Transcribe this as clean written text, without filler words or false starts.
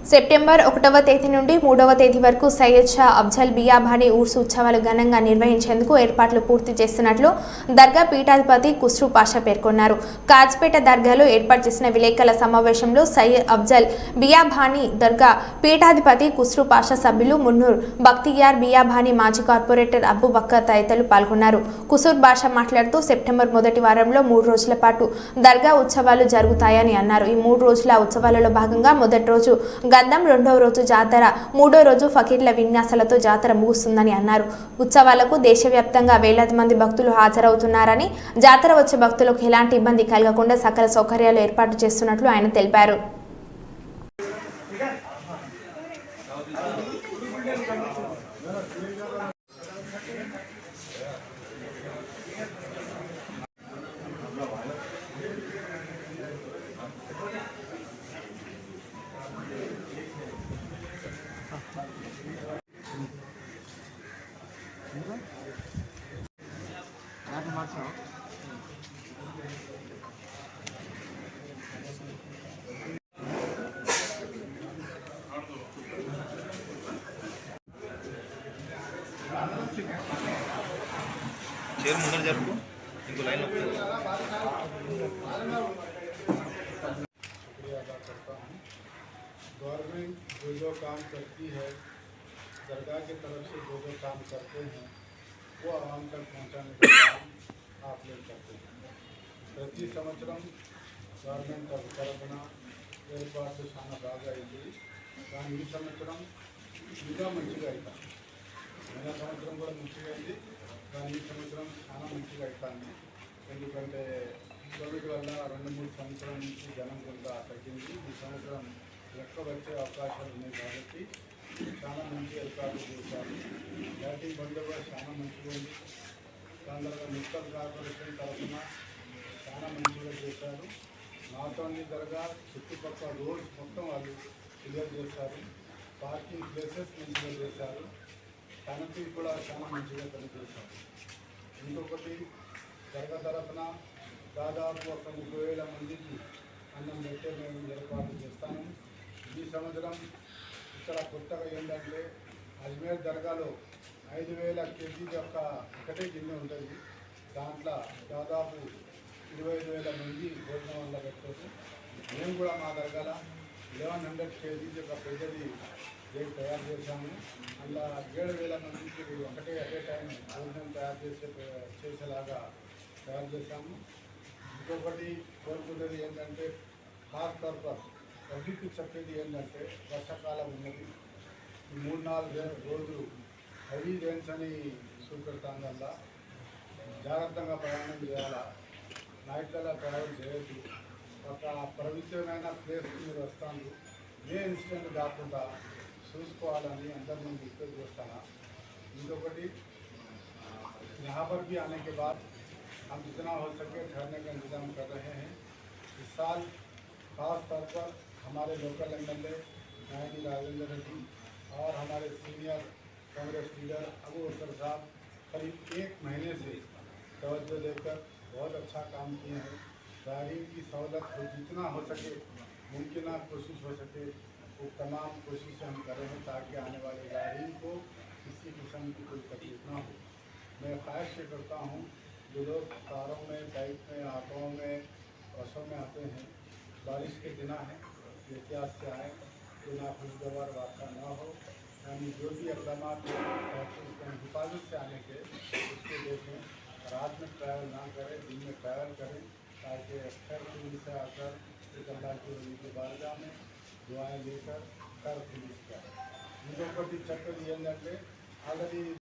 September 1వ తేదీ నుండి 3వ తేదీ వరకు సయ్యద్ షా అఫ్జల్ బియాబానీ ఊర్స్ ఉత్సవాలు ఘనంగా నిర్వహించేందుకు ఏర్పాట్లు పూర్తి చేస్తున్నట్లు దర్గా పీఠాధిపతి ఖుస్రూ పాషా పేర్కొన్నారు. కాజ్పేట దర్గాలో ఏర్పాటు చేసిన విలేకరుల సమావేశంలో సయ్యద్ అఫ్జల్ బియాబానీ దర్గా పీఠాధిపతి ఖుస్రూ పాషా సభ్యులు మున్నూర్ బక్తియార్ బియాబానీ మాజీ కార్పొరేటర్ అబూ బక్కర్ తదితరులు పాల్గొన్నారు. ఖుస్రూ పాషా మాట్లాడుతూ సెప్టెంబర్ మొదటి వారంలో 3 రోజుల పాటు దర్గా ఉత్సవాలు జరుగుతాయని అన్నారు. ఈ 3 రోజుల ఉత్సవాలలో భాగంగా మొదటి రోజు గంధం, రెండవ రోజు జాతర, మూడో రోజు ఫకీర్ల విన్యాసాలతో జాతర ముగుస్తుందని అన్నారు. ఉత్సవాలకు దేశవ్యాప్తంగా వేలాది మంది భక్తులు హాజరవుతున్నారని, జాతర వచ్చే భక్తులకు ఎలాంటి ఇబ్బంది కలగకుండా సకల సౌకర్యాలు ఏర్పాటు చేస్తున్నట్లు ఆయన తెలిపారు. चेयर मुंदर जरूर इनको लाइन गवर्नमेंट जो काम करती है, सरकार की तरफ से जो काम करते हैं वो आवाम तक पहुंचाने का काम आप लोग करते हैं. ప్రతి సంవత్సరం గవర్నమెంట్ తరఫున ఏర్పాట్లు చాలా బాగా అయింది. కానీ ఈ సంవత్సరం ఇంకా మంచిగా అవుతాం. గత సంవత్సరం కూడా మంచిగా అయింది, కానీ ఈ సంవత్సరం చాలా మంచిగా అవుతాను. ఎందుకంటే కోవిడ్ వల్ల 2-3 సంవత్సరాల నుంచి జనం కొంత తగ్గింది. ఈ సంవత్సరం ఎక్కువ వచ్చే అవకాశాలు ఉన్నాయి కాబట్టి చాలా మంచి ఏర్పాట్లు చేశారు. బ్యాటింగ్ బందోబస్తు చాలా మంచిగా ఉంది. దాని తర్వాత మున్సిపల్ కార్పొరేషన్ తరఫున చాలా మంచిగా చేశారు. నాతోని దర్గా చుట్టుపక్కల రోడ్స్ మొత్తం వాళ్ళు క్లియర్ చేశారు. పార్కింగ్ ప్లేసెస్ మంచిగా చేశారు. కనెక్టీ కూడా చాలా మంచిగా పనిచేశారు. ఇంకొకటి దర్గా తరఫున దాదాపు ఒక 30,000 మందికి అన్నం పెట్టే మేము ఏర్పాటు చేస్తాము. ఈ సంవత్సరం ఇక్కడ కొత్తగా ఏంటంటే అజ్మేర్ దర్గాలో 5,000 కేజీల ఒకటే గిన్నె ఉంటుంది. దాంట్లో దాదాపు 25,000 మంది భోజనం వల్ల పెట్టవచ్చు. మేము కూడా మా దర్గాలో 1100 కేజీల యొక్క పెద్దది రేట్ తయారు చేశాము. అలా 7,000 మందికి ఒకటే అదే టైం భోజనం చేసేలాగా తయారు చేశాము. ఇంకొకటి కోరుకునేది ఏంటంటే ఖాస్ తౌర్ పబ్లిక్కి చెప్పేది ఏంటంటే వర్షాకాలం ఉన్నది. 3-4 రోజులు హెవీ రెయిన్స్ అని చూపెడతాం వల్ల జాగ్రత్తగా ప్రయాణం చేయాలా. నైట్లలో ట్రావెల్ చేయొద్దు. ఒక పవిత్రమైన ప్లేస్కి మీరు వస్తాను, ఏ ఇన్సిడెంట్ కాకుండా చూసుకోవాలని అందరి ముందు రిక్వెస్ట్ చేస్తాను. ఇంకొకటి यहाँ पर भी आने के बाद हम जितना हो सके ठहरने का इंतज़ाम कर रहे हैं. इस साल ख़ास तौर पर हमारे लोकल एमएलए नायनी राजेंद्र रेड्डी और हमारे सीनियर कांग्रेस लीडर अबू बकर साहब करीब 1 महीने से तवज्जो देकर बहुत अच्छा काम किए हैं. जायरीन की सहूलत हो जितना हो सके मुमकिन कोशिश हो सके वो तमाम कोशिशें हम कर रहे हैं ताकि आने वाले जायरीन को किसी किस्म की कोई तकलीफ ना हो. मैं ख्वाहिश ये करता हूँ जो लोग कारों में, बाइक में, ऑटों में, बसों में आते हैं, बारिश के दिन है, एहतियात से आए, बिना खुशगवार वाक़ा ना हो. यानी जो भी इक़दाम हिफाजत से आने के उसको देखें. रात में ट्रैवल ना करें, दिन में ट्रैवल करें ताकि खैर खुली से आकर एक अल्लाह की वली के बारगाह में दुआएँ लेकर खैर खुली से आए. इंకొకటి చెప్పేది ఏంటంటే ఆల్రెడీ